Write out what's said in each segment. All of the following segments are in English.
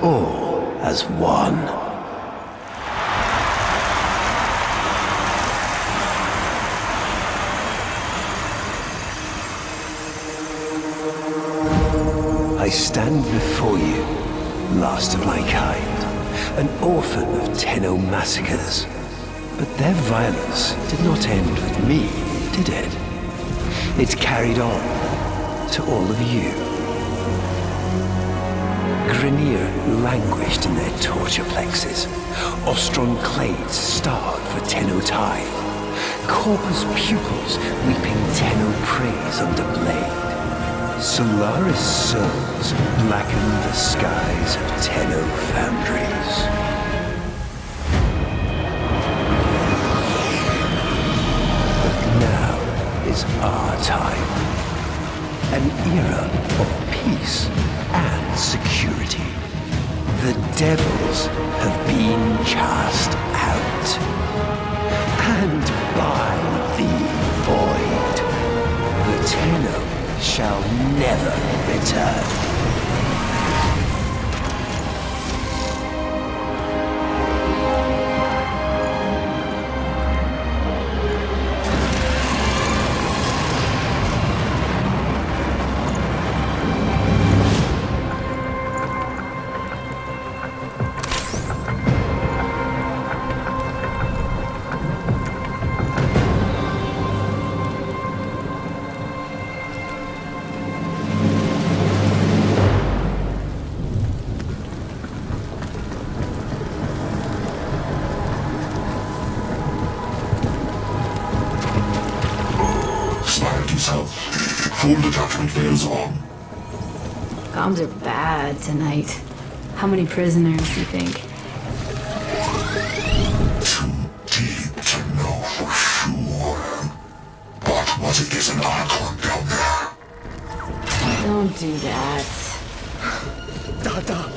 all as one. I stand before you, last of my kind, an orphan of Tenno massacres. But their violence did not end with me, did it? It carried on to all of you. Grineer languished in their torture plexes. Ostron clades starved for Tenno tithe. Corpus pupils weeping Tenno praise under blade. Solaris souls blackened the skies of Tenno foundries. But now is our time. An era of peace and security. The devils have been cast out. And by the void, the Tenno shall never return. Before the judgment veils on. Comms are bad tonight. How many prisoners, you think? Too deep to know for sure. But what if there's an Archon down there? Don't do that. Dada!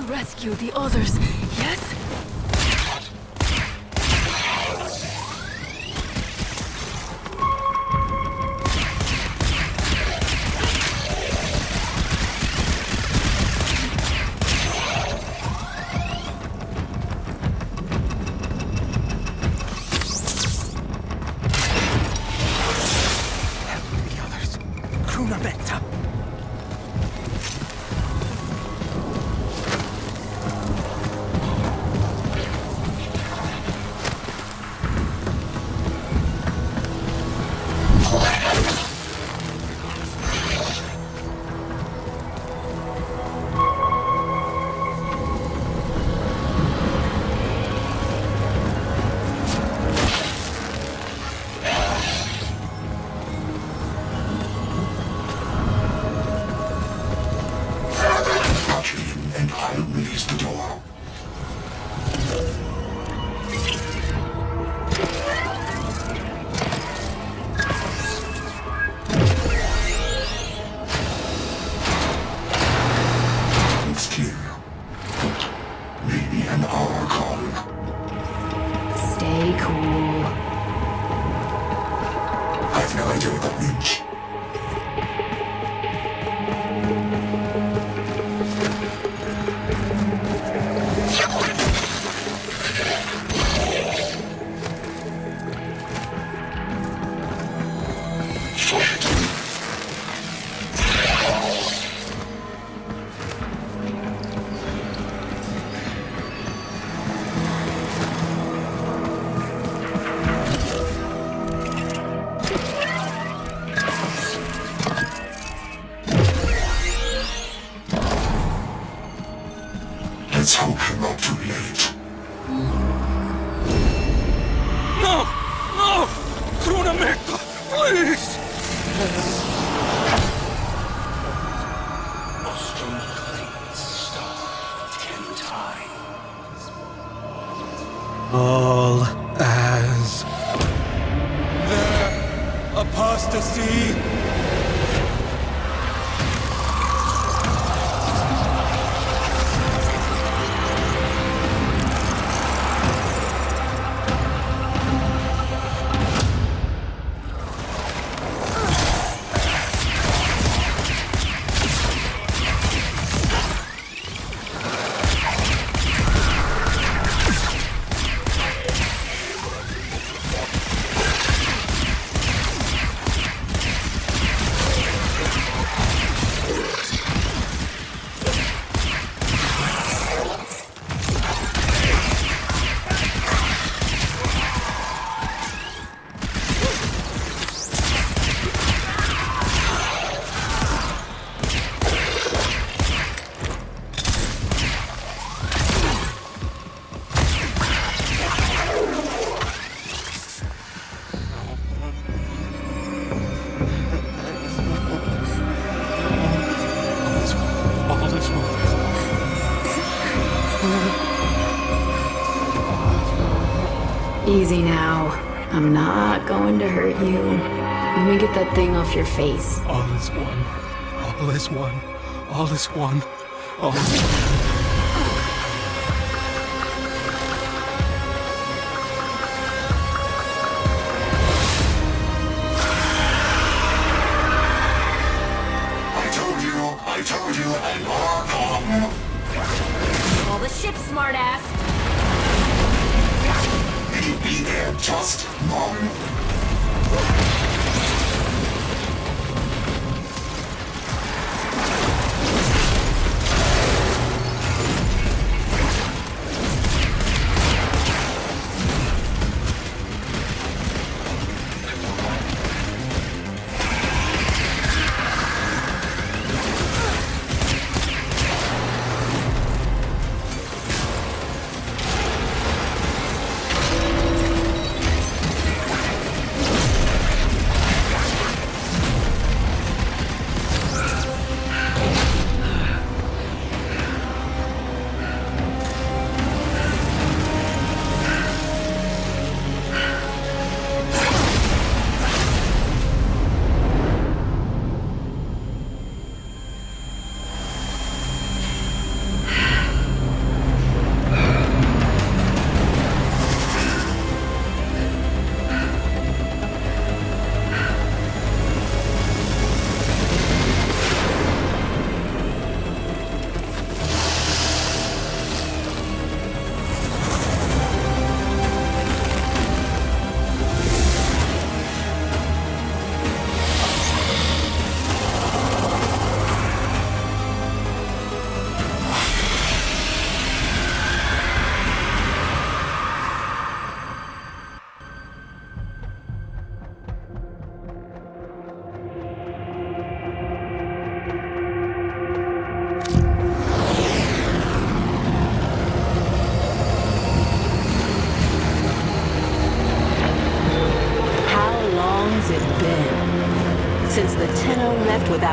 Rescue the others, yes? The others. Krunamenta. Let's hope you're not too late. No! No! Krunamenta, please! Ostrom clades starve 10 times. All as their apostasy. Easy now. I'm not going to hurt you. Let me get that thing off your face. All is one. All is one. All is one. All is one. I told you, and Archon. All the ships, smartass. He'd be there just long.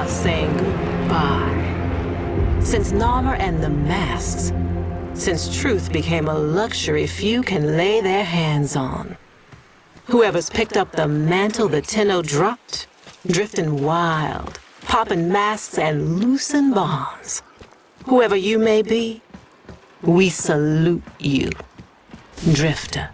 about saying goodbye. Since Narmer and the masks, since truth became a luxury few can lay their hands on. Whoever's picked up the mantle that Tenno dropped, drifting wild, popping masks and loosing bonds. Whoever you may be, we salute you, Drifter.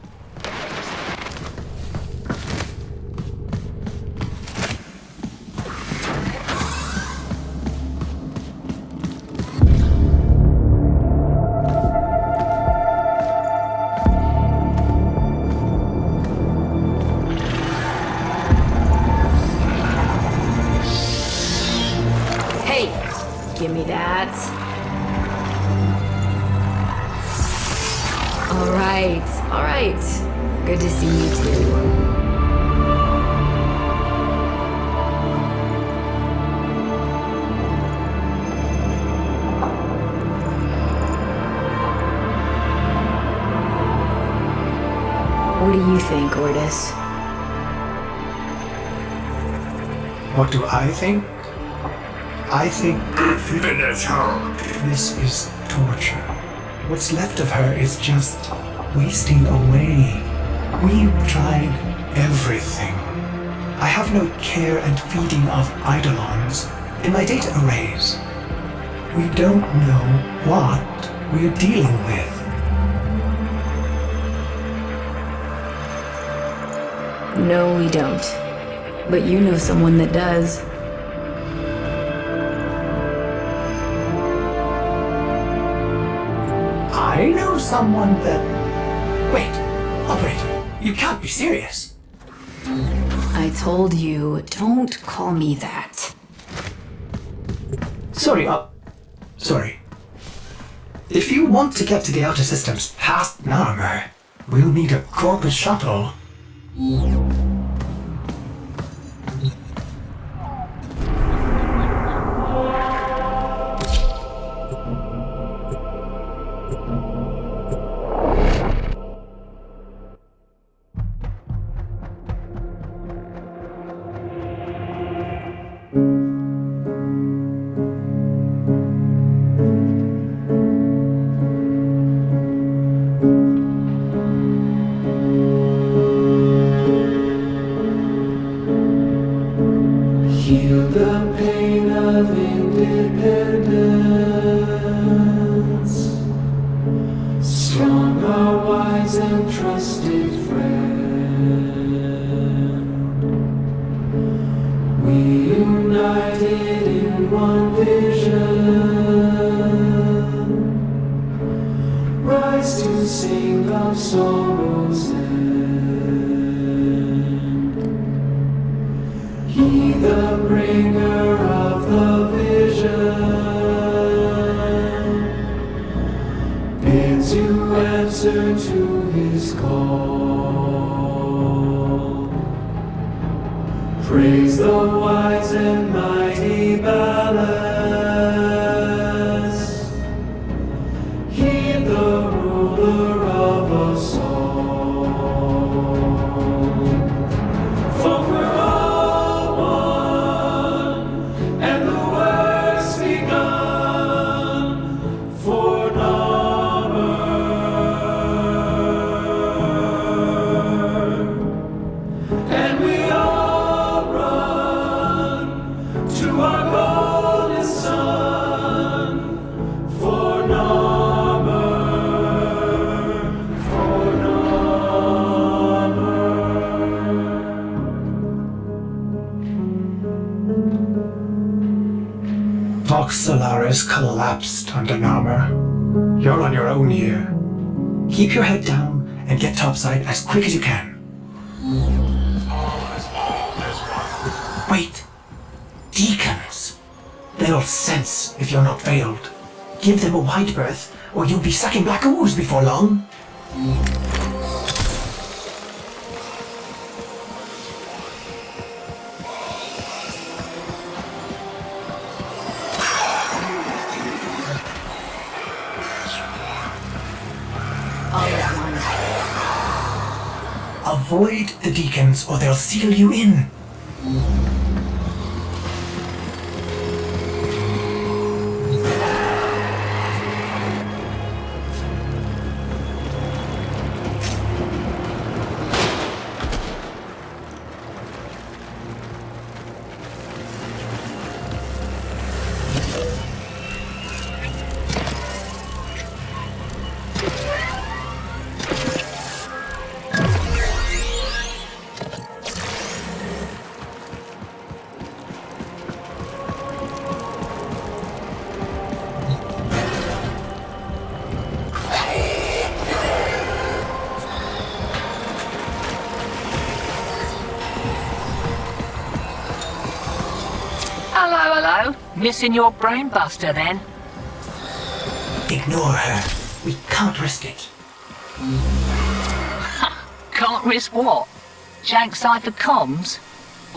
Give me that. All right. Good to see you too. What do you think, Ordis? What do I think? I think Finish her. this is torture. What's left of her is just wasting away. We've tried everything. I have no care and feeding of eidolons in my data arrays. We don't know what we're dealing with. No, we don't. But you know someone that does. I know someone that... Wait, operator, you can't be serious. I told you, don't call me that. Sorry. If you want to get to the outer systems past Narmer, we'll need a Corpus shuttle. Heal the pain of independence. Strong, our wise and trusted friend. We united in one vision. Rise to sing of sorrow's end. He the bringer of the vision bids you answer to his call. Praise the wise and mighty balance. Heed the ruler of us all. For we're all one, and the work's begun for Narmer. And we all run to our golden sun for Narmer, for Narmer. Vox Solaris collapsed under Narmer. You're on your own here. Keep your head down and get topside as quick as you can. Wait. Deacons. They'll sense if you're not veiled. Give them a wide berth, or you'll be sucking black ooze before long. All is one. Avoid the deacons, or they'll seal you in. Missing your brainbuster then? Ignore her. We can't risk it. Can't risk what? Jank cipher comms?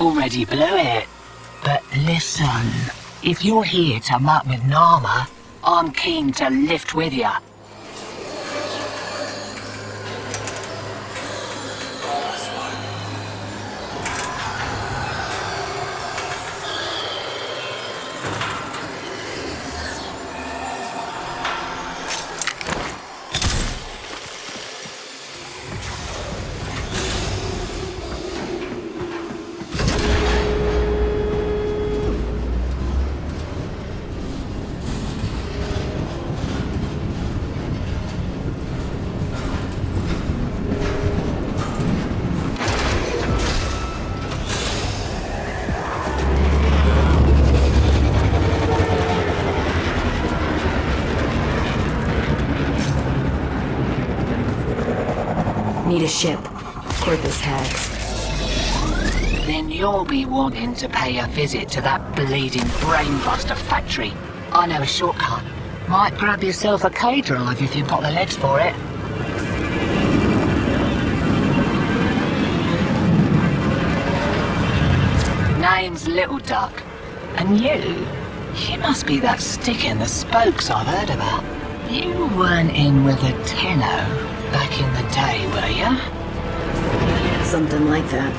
Already blew it. But listen, if you're here to muck with Narmer, I'm keen to lift with ya. Need a ship. Corpus has. Then you'll be wanting to pay a visit to that bleeding brainbuster factory. I know a shortcut. Might grab yourself a K-drive if you've got the legs for it. Name's Little Duck. And you must be that stick in the spokes I've heard about. You weren't in with a tenno back in the day, were ya? Something like that.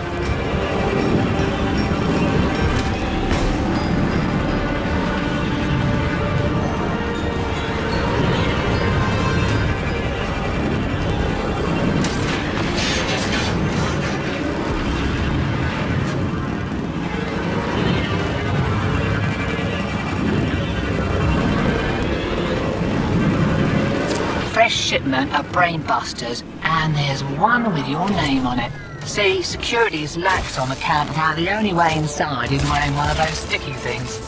Fresh shipment of brainbusters, and there's one with your name on it. See, security's lax on account of how the only way inside is wearing one of those sticky things.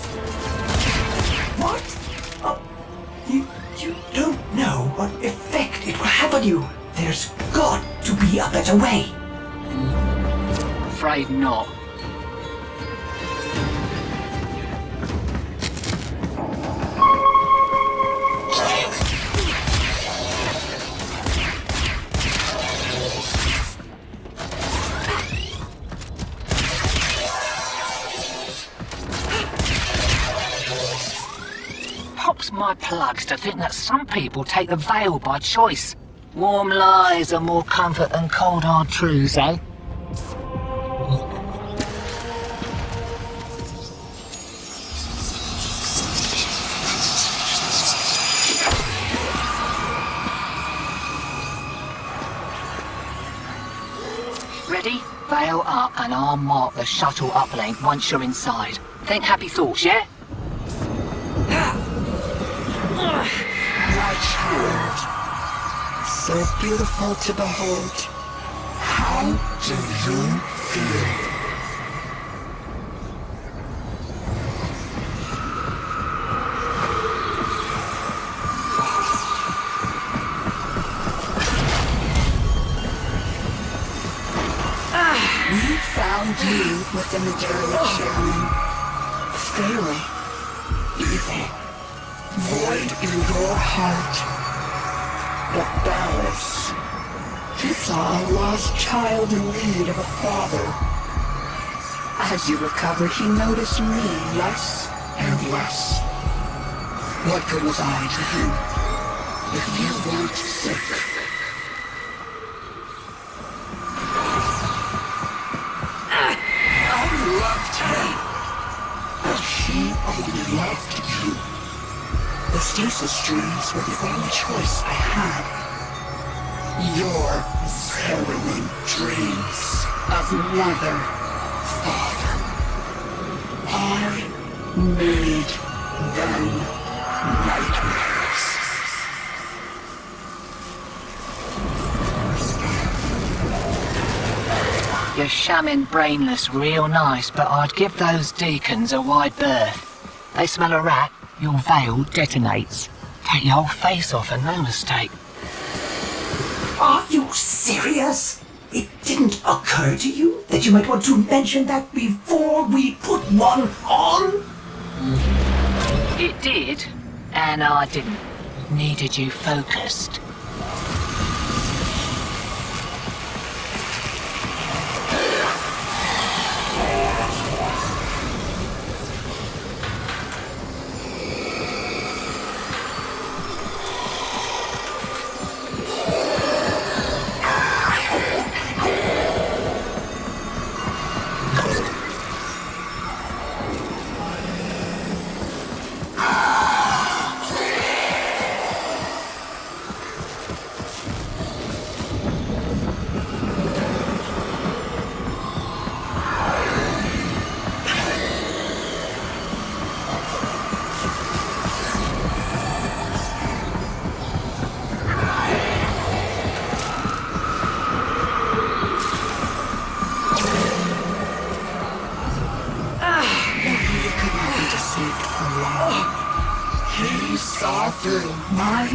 What? Oh, you don't know what effect it will have on you. There's got to be a better way. Afraid not. Pops my plugs to think that some people take the veil by choice. Warm lies are more comfort than cold hard truths, eh? Ready? Veil up and I'll mark the shuttle uplink once you're inside. Think happy thoughts, yeah? My child, so beautiful to behold. How do you feel? We found you within the direction. Failing. Evil. Void in your heart. But Dallas, he saw a lost child in need of a father. As you recover, he noticed me less and less. What good was I to him if you weren't sick? I loved him, but he only loved you. The stasis streams were the only choice I had. Your Zariman dreams of mother, father. I made them nightmares. You're shamming brainless real nice, but I'd give those deacons a wide berth. They smell a rat, your veil detonates. Take your whole face off and no mistake. Are you serious? It didn't occur to you that you might want to mention that before we put one on? It did, and I didn't. Needed you focused.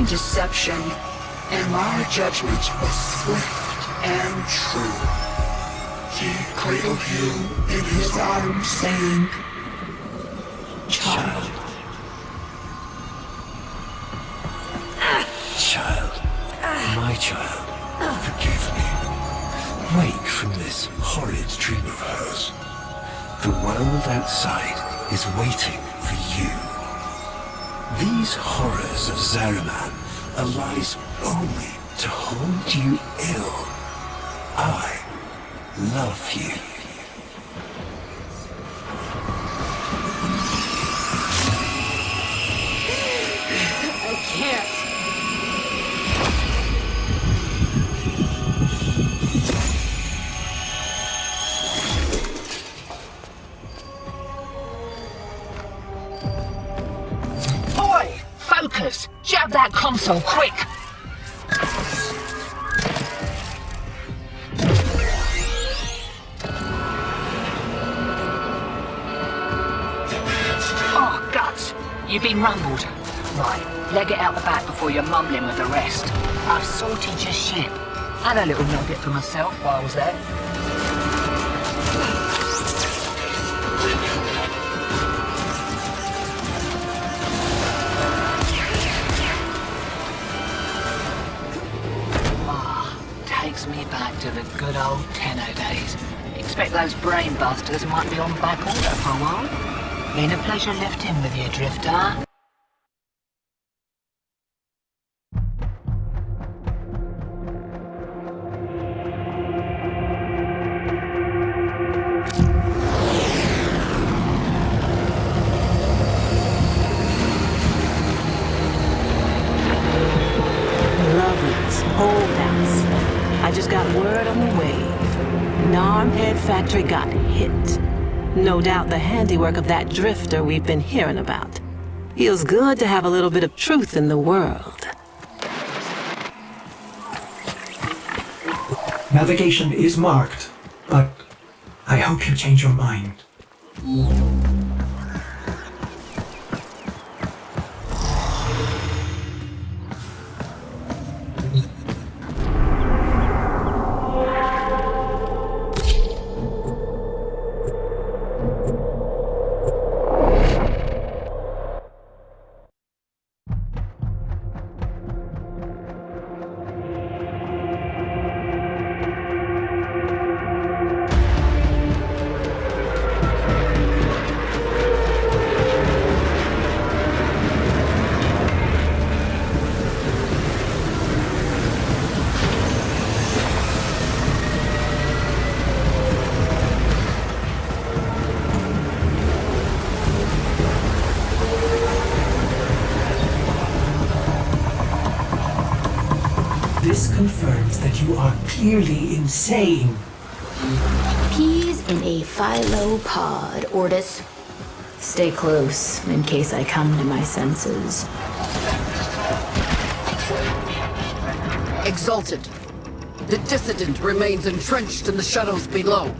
Deception, and my judgment was swift and true. He cradled you in his arms, saying, "Child." Child, my child, forgive me. Wake from this horrid dream of hers. The world outside is waiting for you. These horrors of Zariman are lies only to hold you ill. I love you. I can't. Boy, focus! Jab that console, quick! Oh, guts! You've been rumbled. Right, leg it out the back before you're mumbling with the rest. I've sorted your ship. Had a little nugget for myself while I was there. Takes me back to the good old Tenno days. Expect those brain busters might be on back order for a while. Been a pleasure lifting with you, Drifter. Lovers, holdouts. I just got word on the wave. Narmer factory got hit. No doubt the handiwork of that drifter we've been hearing about. Feels good to have a little bit of truth in the world. Navigation is marked, but I hope you change your mind. This confirms that you are clearly insane. Peas in a phylopod, Ortis. Stay close in case I come to my senses. Exalted. The dissident remains entrenched in the shadows below.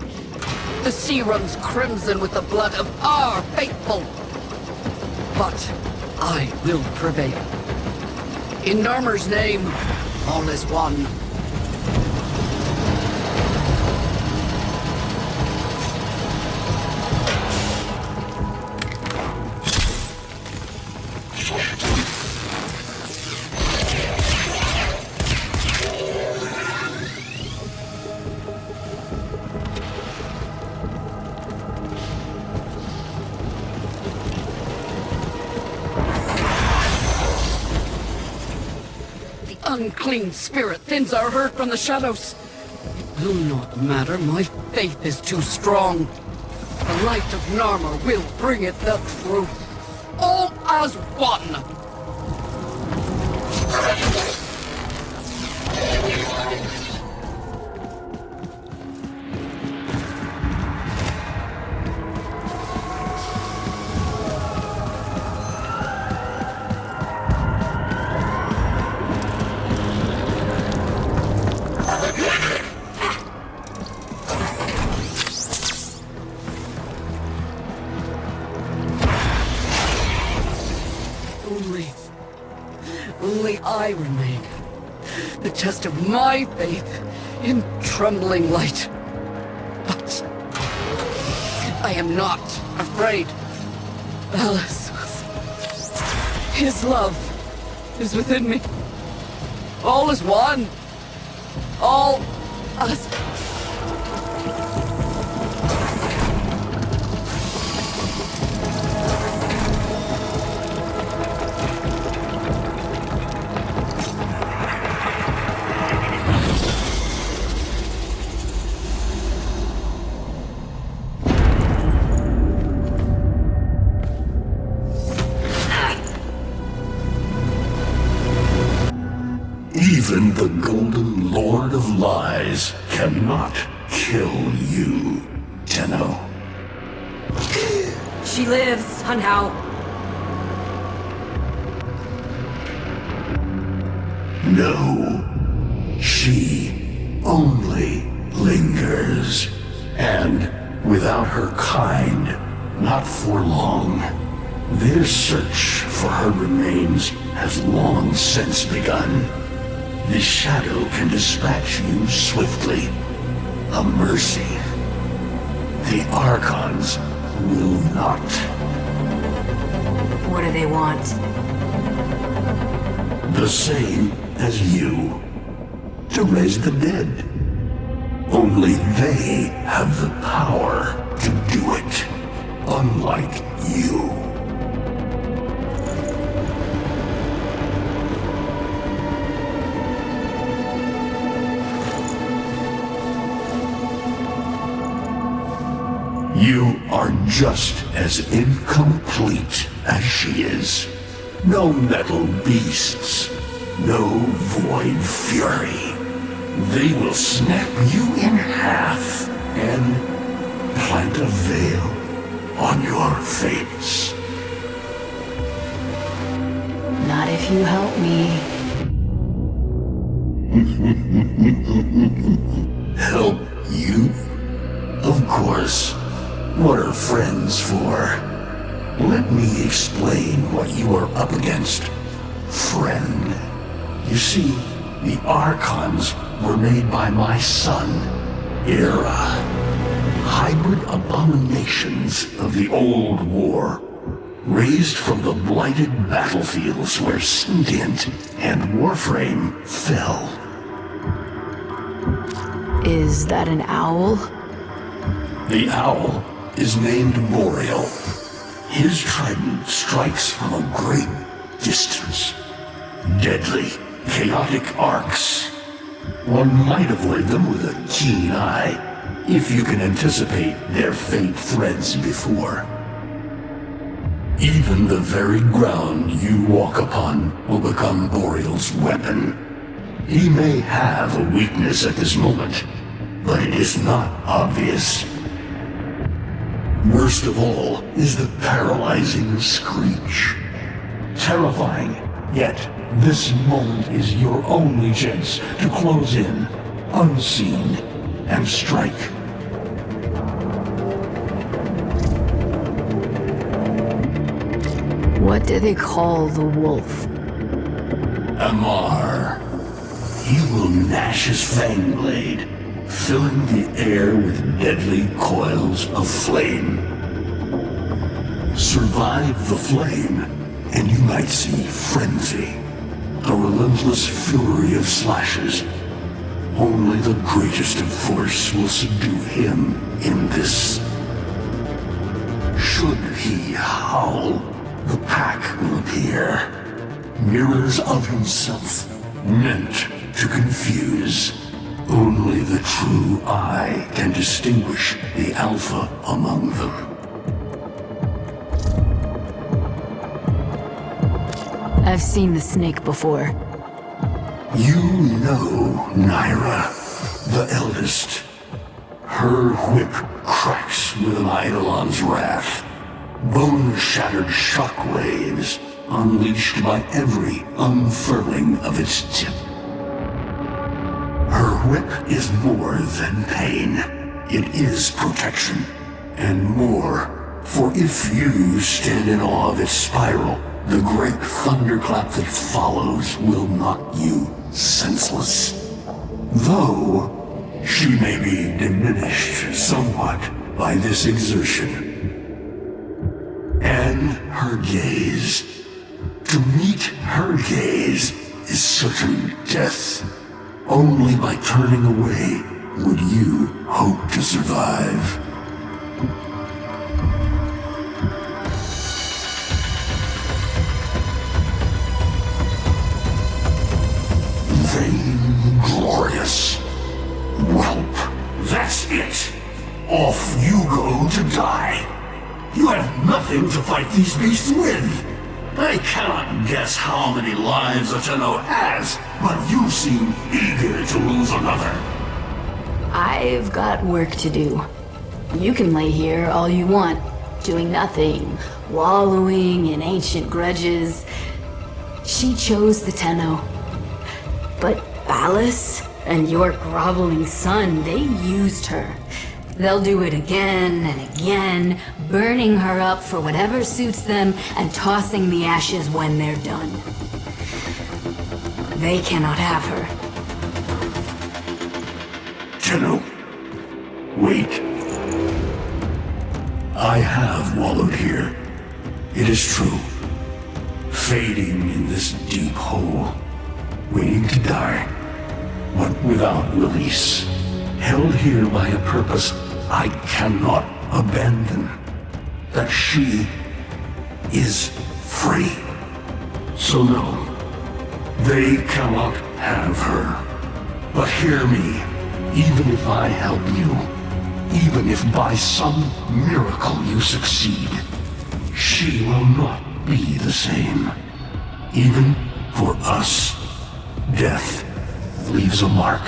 The sea runs crimson with the blood of our faithful. But I will prevail. In Narmer's name, all is one. unclean spirit thins our herd from the shadows. Will not matter, my faith is too strong. The light of Narmer will bring it the truth. All as one. Only I remain. The test of my faith in trembling light. But I am not afraid. Alice, his love is within me. All is one. All as Even the Golden Lord of Lies cannot kill you, Tenno. She lives, Hunhao. No, she only lingers, and without her kind, not for long. Their search for her remains has long since begun. The shadow can dispatch you swiftly. A mercy. The Archons will not. What do they want? The same as you. To raise the dead. Only they have the power to do it. Unlike you. You are just as incomplete as she is. No metal beasts, no void fury. They will snap you in half and plant a veil on your face. Not if you help me. Help you? Of course. What are friends for? Let me explain what you are up against, friend. You see, the Archons were made by my son, Era. Hybrid abominations of the old war, raised from the blighted battlefields where Sentient and Warframe fell. Is that an owl? The owl is named Boreal. His trident strikes from a great distance. Deadly, chaotic arcs. One might avoid them with a keen eye, if you can anticipate their faint threads before. Even the very ground you walk upon will become Boreal's weapon. He may have a weakness at this moment, but it is not obvious. Worst of all is the paralyzing screech. Terrifying, yet this moment is your only chance to close in, unseen, and strike. What do they call the wolf? Amar. He will gnash his fang blade, filling the air with deadly coils of flame. Survive the flame, and you might see frenzy, a relentless fury of slashes. Only the greatest of force will subdue him in this. Should he howl, the pack will appear. Mirrors of himself, meant to confuse. Only the true eye can distinguish the alpha among them. I've seen the snake before. You know Naira, the eldest. Her whip cracks with an Eidolon's wrath. Bone-shattered shockwaves unleashed by every unfurling of its tip. Her whip is more than pain. It is protection. And more, for if you stand in awe of its spiral, the great thunderclap that follows will knock you senseless. Though she may be diminished somewhat by this exertion. And her gaze. To meet her gaze is certain death. Only by turning away would you hope to survive. Vainglorious. Whelp, that's it. Off you go to die. You have nothing to fight these beasts with. I cannot guess how many lives a Tenno has, but you seem eager to lose another. I've got work to do. You can lay here all you want, doing nothing, wallowing in ancient grudges. She chose the Tenno. But Ballas and your groveling son, they used her. They'll do it again and again, burning her up for whatever suits them and tossing the ashes when they're done. They cannot have her. Tenno, wait. I have wallowed here. It is true. Fading in this deep hole, waiting to die, but without release. Held here by a purpose I cannot abandon. That she is free. So no, they cannot have her. But hear me, even if I help you, even if by some miracle you succeed, she will not be the same. Even for us, death leaves a mark.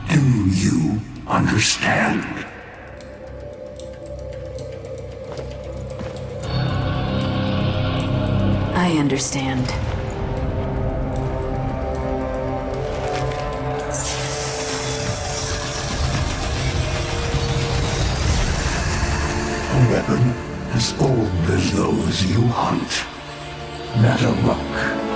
Do you understand? I understand. A weapon as old as those you hunt. Nataruk.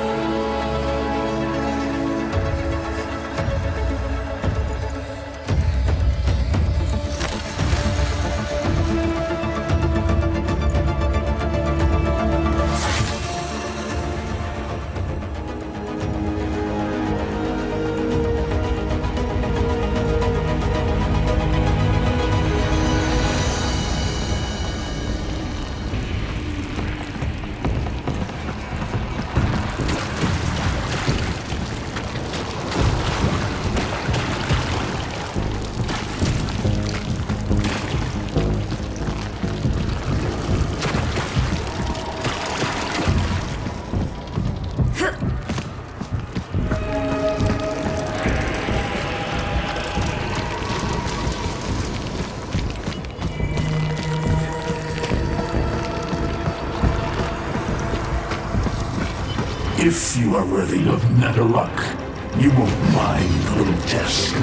If you are worthy of Nataruk, you won't mind a little test.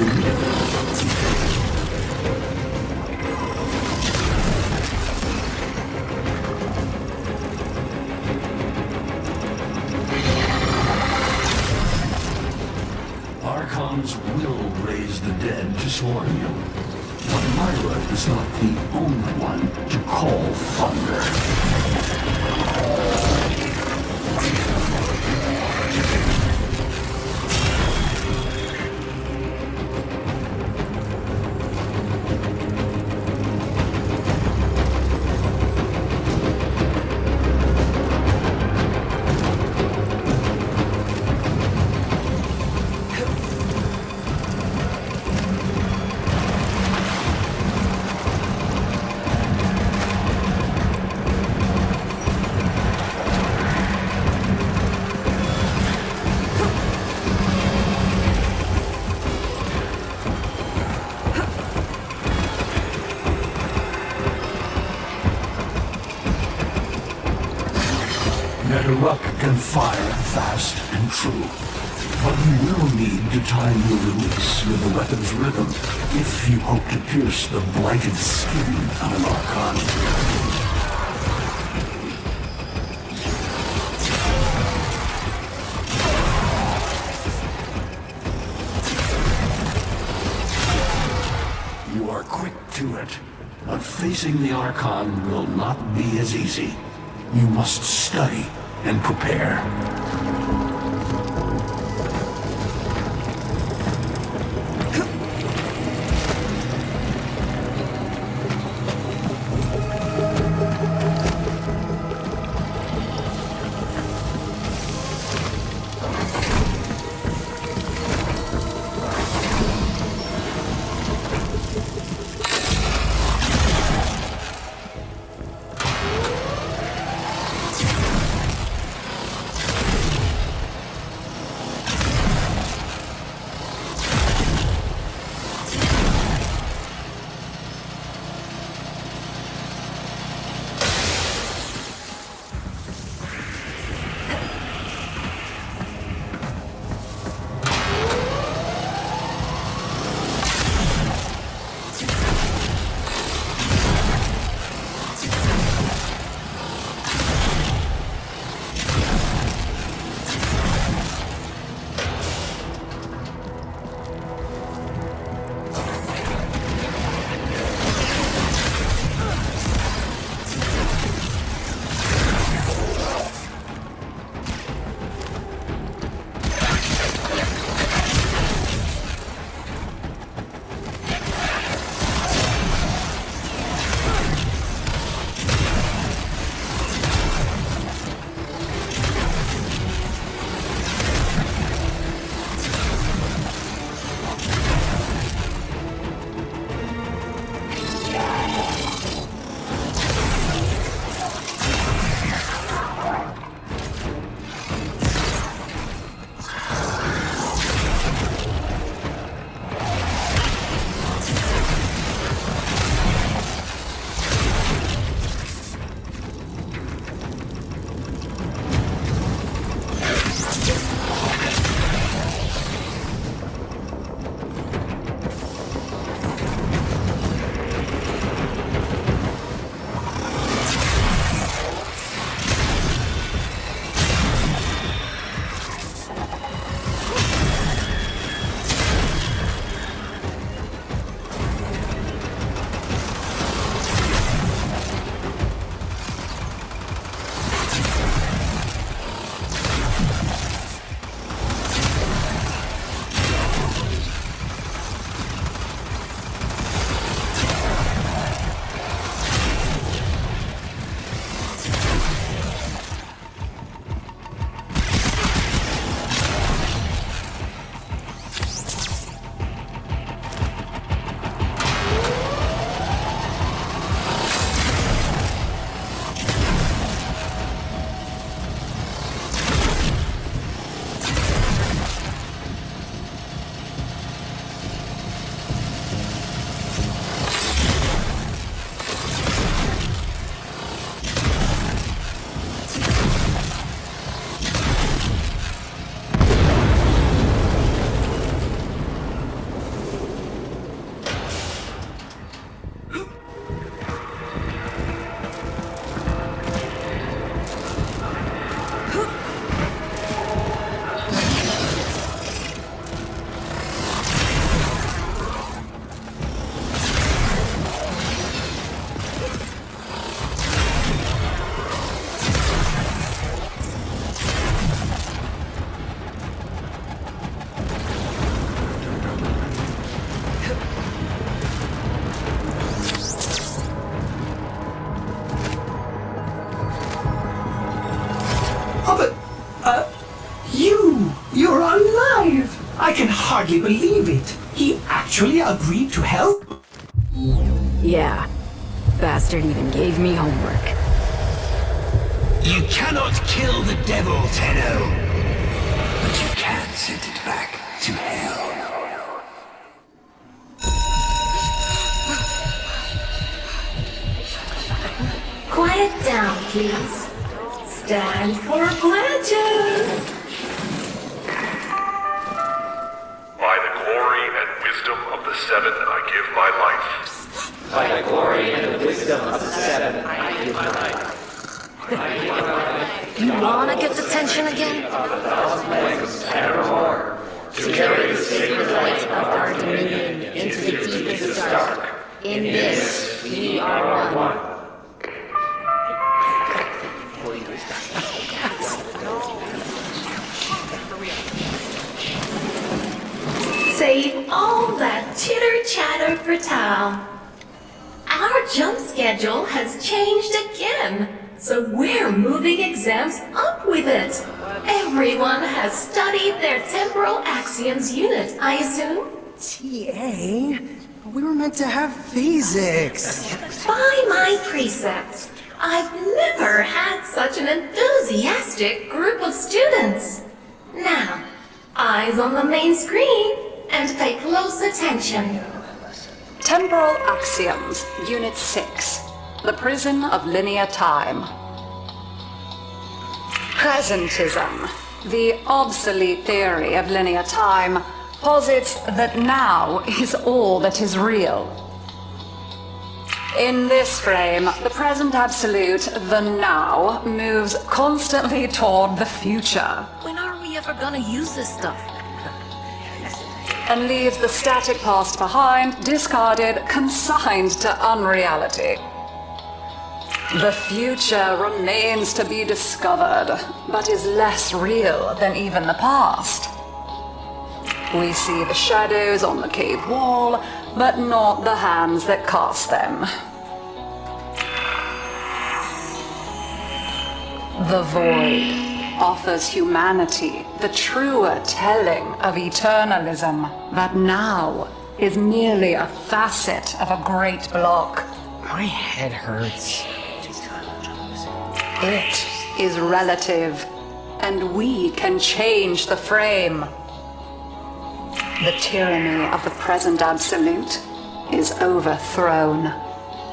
Archons will raise the dead to swarm you. But Myra is not the only one to call thunder. The rock can fire fast and true, but you will need to time your release with the weapon's rhythm if you hope to pierce the blighted skin of an Archon. You are quick to it, but facing the Archon will not be as easy. You must study and prepare. You're alive! I can hardly believe it. He actually agreed to help? Yeah. Bastard even gave me homework. You cannot kill the devil, Tenno. But you can send it back to hell. Quiet down, please. Stand for pledges! By the glory and wisdom of the Seven, I give my life. By the glory and the wisdom of the Seven, I give my life. You wanna get the tension again? Evermore, to carry the sacred light of our dominion into the deepest dark. In this, we are one. Save all that chitter-chatter for town. Our jump schedule has changed again, so we're moving exams up with it. Everyone has studied their temporal axioms unit, I assume? TA? We were meant to have physics. By my precepts, I've never had such an enthusiastic group of students. Now, eyes on the main screen and pay close attention. Temporal Axioms, Unit 6. The Prison of Linear Time. Presentism, the obsolete theory of linear time, posits that now is all that is real. In this frame, the present absolute, the now, moves constantly toward the future. When are we ever gonna use this stuff? And leaves the static past behind, discarded, consigned to unreality. The future remains to be discovered, but is less real than even the past. We see the shadows on the cave wall, but not the hands that cast them. The void offers humanity the truer telling of eternalism that now is merely a facet of a great block. My head hurts. It is relative, and we can change the frame. The tyranny of the present absolute is overthrown.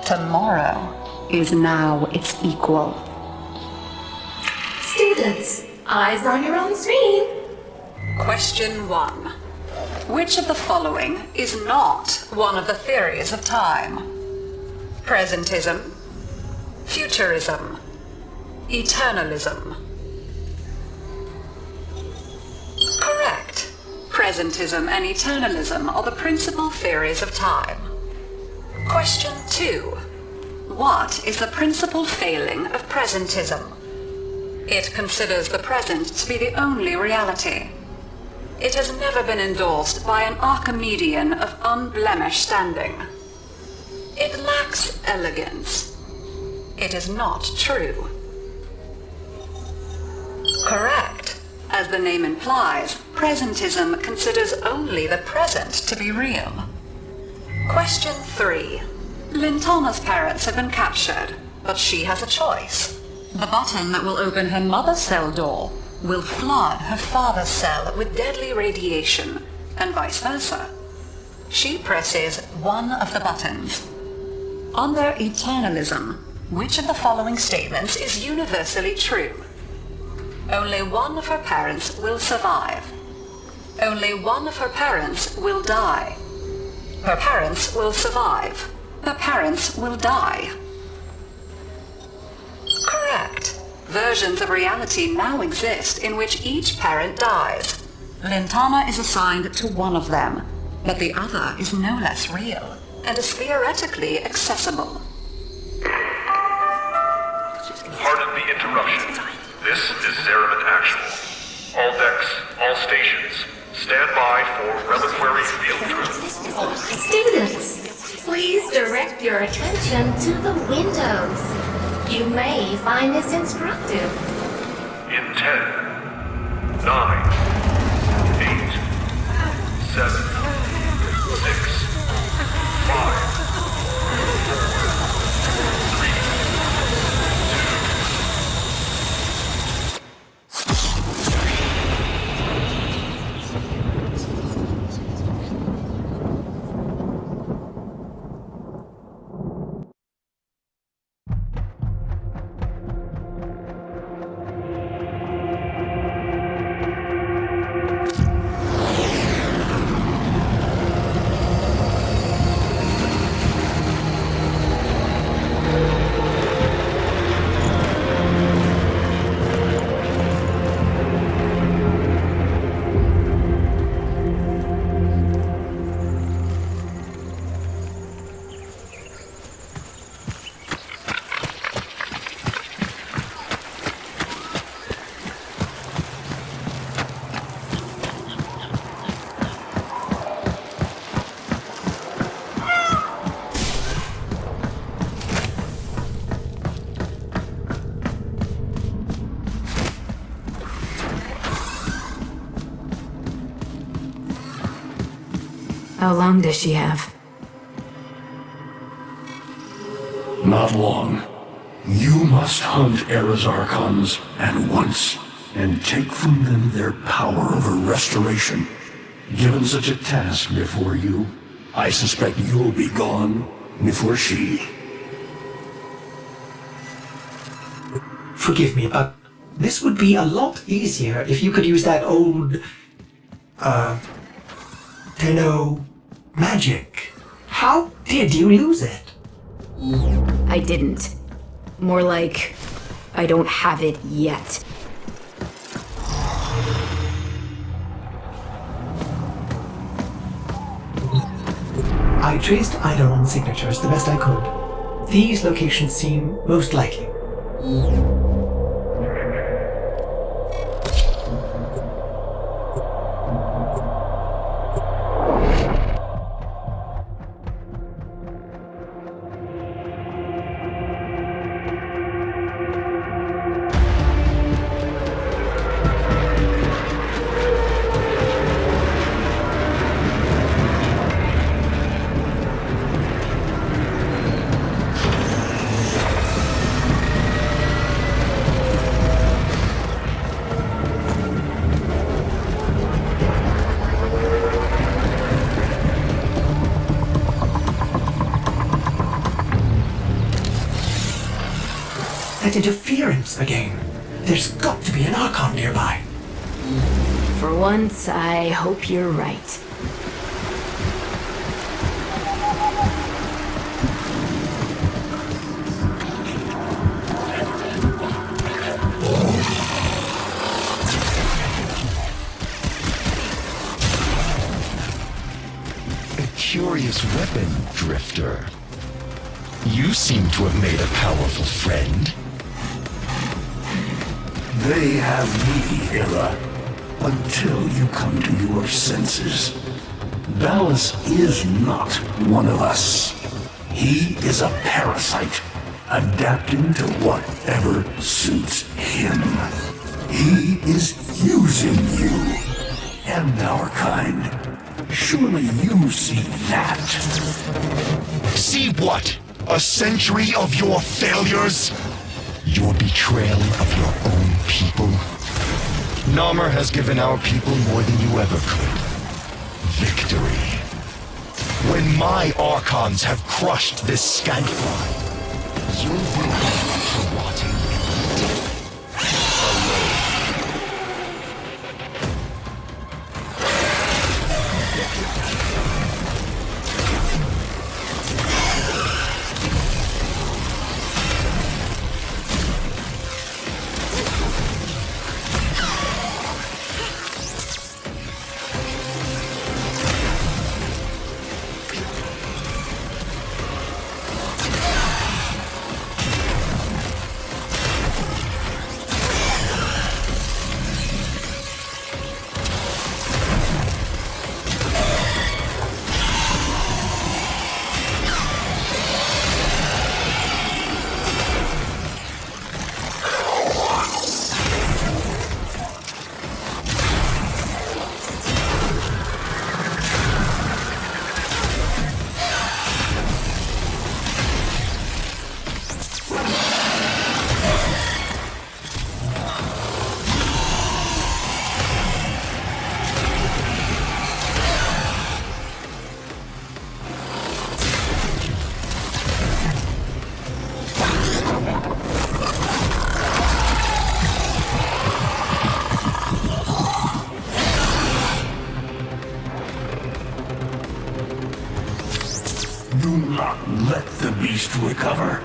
Tomorrow is now its equal. Students, eyes on your own screen. Question 1. Which of the following is not one of the theories of time? Presentism, futurism, eternalism. Correct. Presentism and eternalism are the principal theories of time. Question 2. What is the principal failing of presentism? It considers the present to be the only reality. It has never been endorsed by an Archimedean of unblemished standing. It lacks elegance. It is not true. Correct. As the name implies, presentism considers only the present to be real. Question 3. Lintana's parents have been captured, but she has a choice. The button that will open her mother's cell door will flood her father's cell with deadly radiation, and vice versa. She presses one of the buttons. Under eternalism, which of the following statements is universally true? Only one of her parents will survive. Only one of her parents will die. Her parents will survive. Her parents will die. Correct. Versions of reality now exist in which each parent dies. Lintana is assigned to one of them, but the other is no less real and is theoretically accessible. Pardon the interruption. This is Zariman Actual. All decks, all stations, stand by for reliquary field trip. Students, please direct your attention to the windows. You may find this instructive. In 10, 9, 8, 7, 6, 5, 4, 3, How long does she have? Not long. You must hunt Era's Archons at once, and take from them their power over restoration. Given such a task before you, I suspect you'll be gone before she. Forgive me, but this would be a lot easier if you could use that old, magic. How did you lose it? I didn't. More like, I don't have it yet. I traced Eidolon signatures the best I could. These locations seem most likely. That interference again. There's got to be an Archon nearby. For once, I hope you're right. A curious weapon, Drifter. You seem to have made a powerful friend. They have me, Era, until you come to your senses. Ballas is not one of us. He is a parasite, adapting to whatever suits him. He is using you and our kind. Surely you see that. See what? A century of your failures? Your betrayal of your own people? Narmer has given our people more than you ever could. Victory. When my Archons have crushed this scantfly, you will be rotting in death alone. Do not let the beast recover.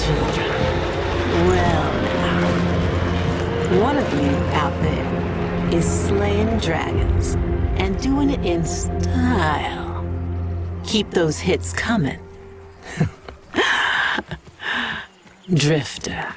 children. Well, now, one of you out there is slaying dragons and doing it in style. Keep those hits coming. Drifter.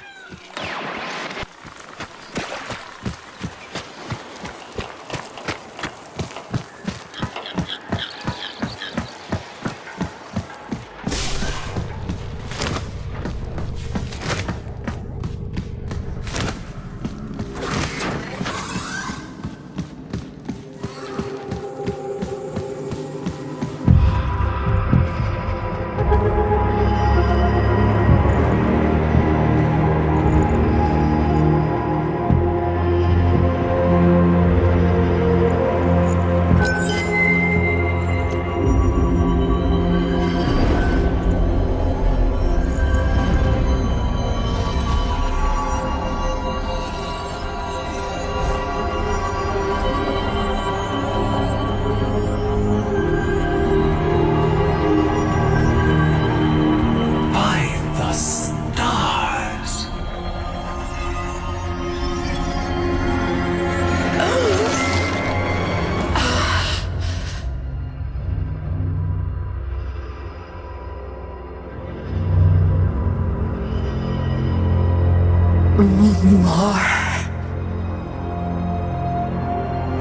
More.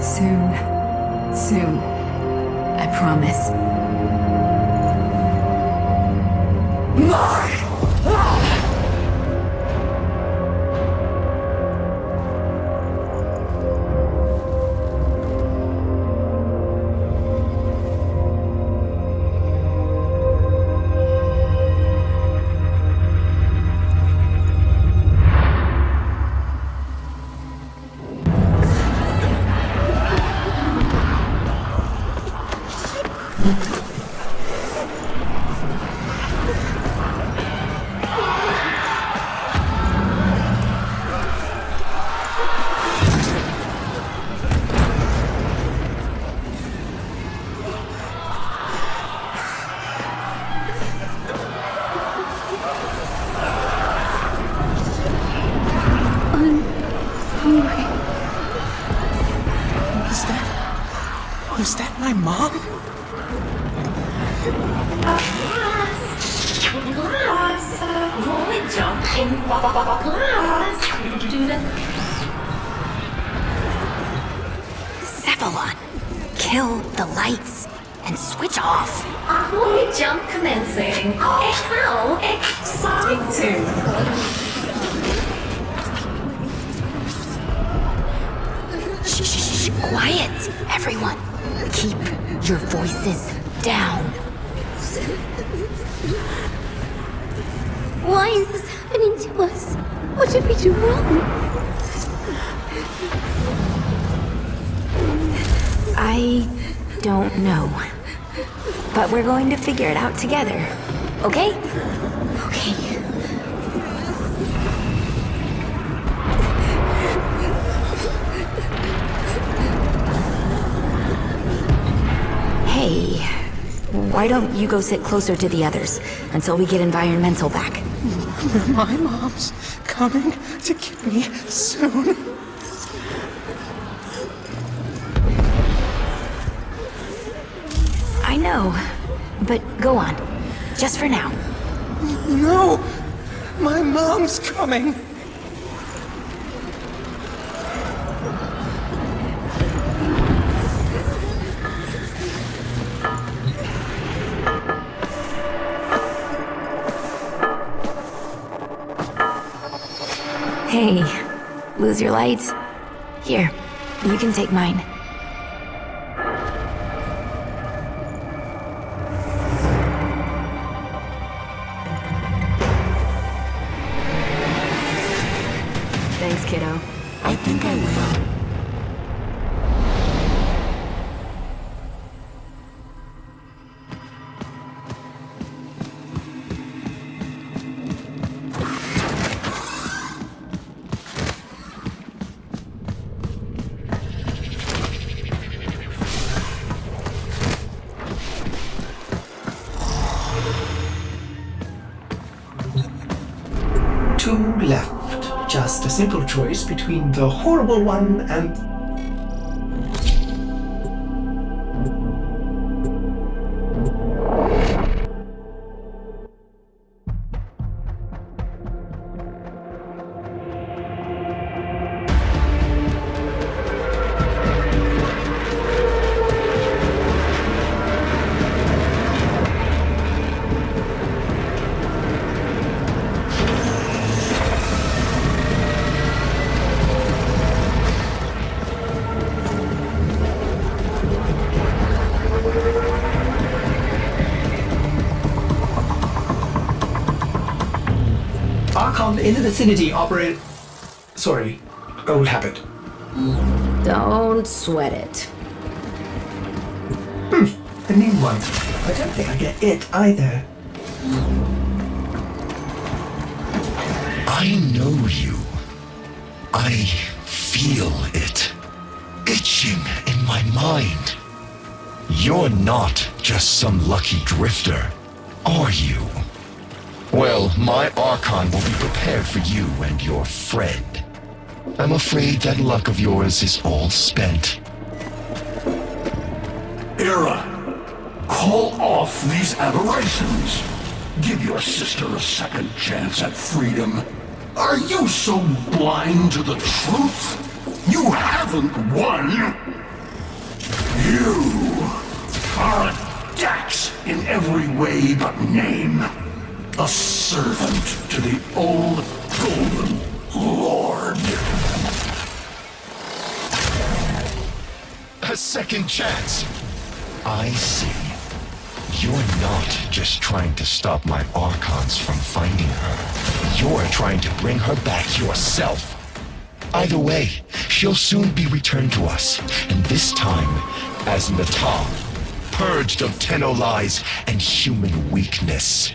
Soon. I promise. More! Was that my mom? Cephalon, kill the lights and switch off. Ahoy jump commencing. How exciting! Shh, quiet, everyone. Keep your voices down. Why is this happening to us? What did we do wrong? I don't know. But we're going to figure it out together. Okay? Okay. Hey, why don't you go sit closer to the others until we get environmental back? My mom's coming to get me soon. I know, but go on. Just for now. No! My mom's coming! Hey, lose your lights? Here, you can take mine. Thanks, kiddo. I think I will. two left. Just a simple choice between the horrible one and... Archon in the vicinity operate... Sorry, old habit. Don't sweat it. A new one. I don't think I get it either. I know you. I feel it. Itching in my mind. You're not just some lucky drifter, are you? Well, my Archon will be prepared for you and your friend. I'm afraid that luck of yours is all spent. Era, call off these aberrations. Give your sister a second chance at freedom. Are you so blind to the truth? You haven't won. You are a Dax in every way but name. A servant to the old Golden Lord. A second chance. I see. You're not just trying to stop my Archons from finding her. You're trying to bring her back yourself. Either way, she'll soon be returned to us, and this time as Natal, purged of Tenno lies and human weakness.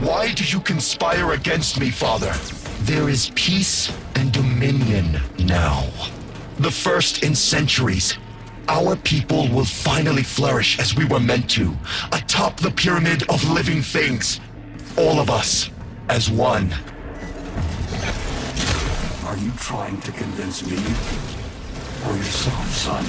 Why do you conspire against me, Father? There is peace and dominion now. The first in centuries. Our people will finally flourish as we were meant to, atop the pyramid of living things. All of us, as one. Are you trying to convince me? Or yourself, son?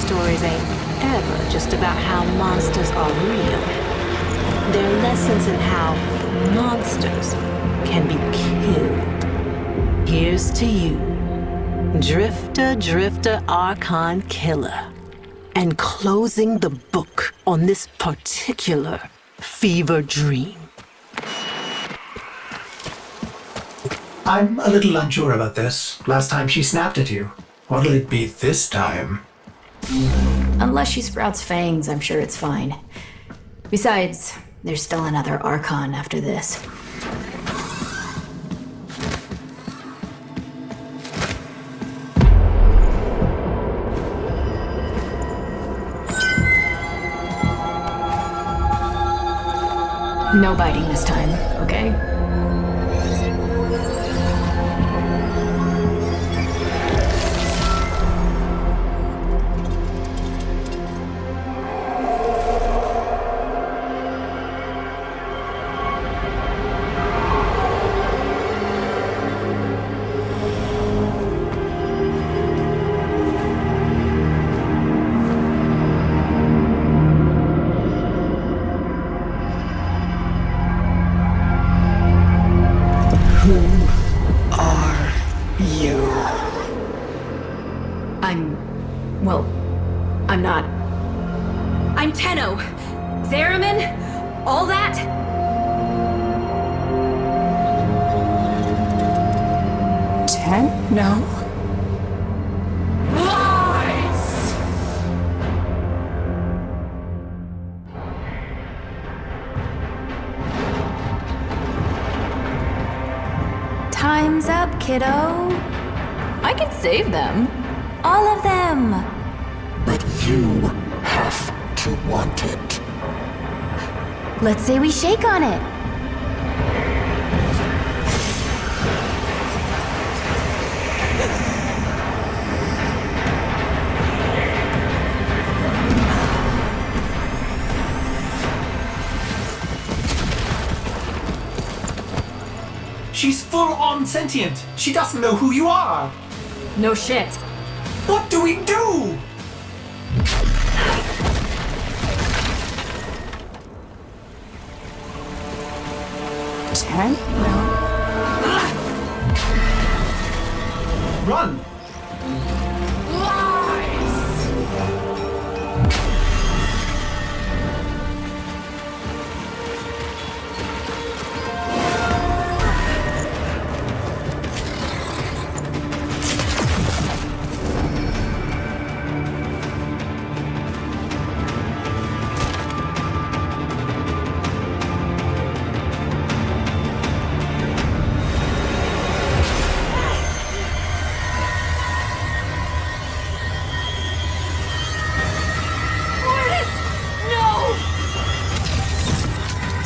Stories ain't ever just about how monsters are real. They're lessons in how monsters can be killed. Here's to you, Drifter Archon Killer, and closing the book on this particular fever dream. I'm a little unsure about this. Last time she snapped at you. What'll it be this time? Unless she sprouts fangs, I'm sure it's fine. Besides, there's still another Archon after this. No biting this time, okay? I'm not. I'm Tenno! Zariman? All that? Tenno? Lies! Time's up, kiddo. I can save them. All of them. But you have to want it. Let's say we shake on it. She's full-on sentient. She doesn't know who you are. No shit. What do we do? Ten? No. Run!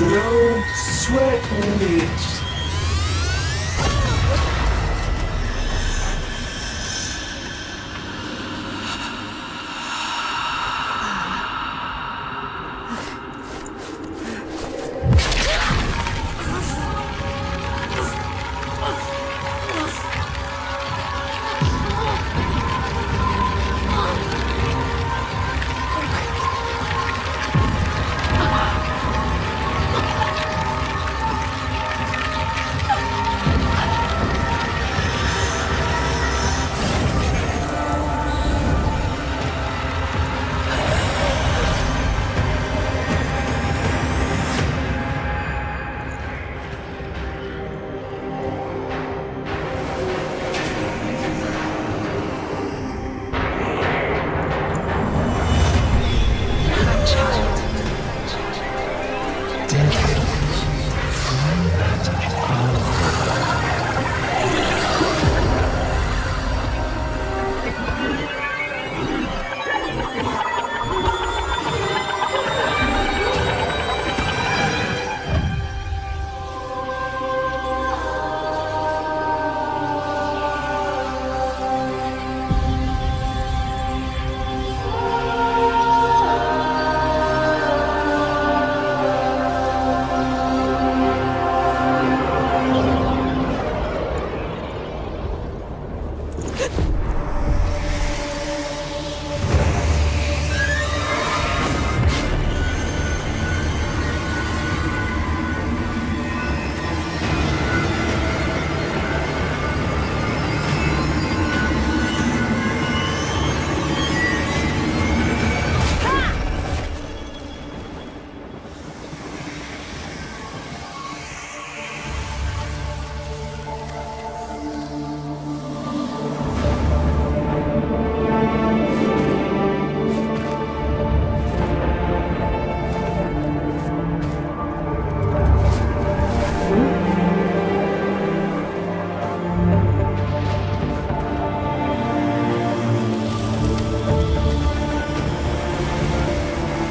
No sweat it.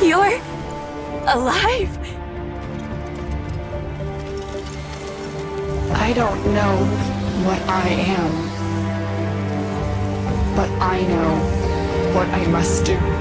You're alive? I don't know what I am, but I know what I must do.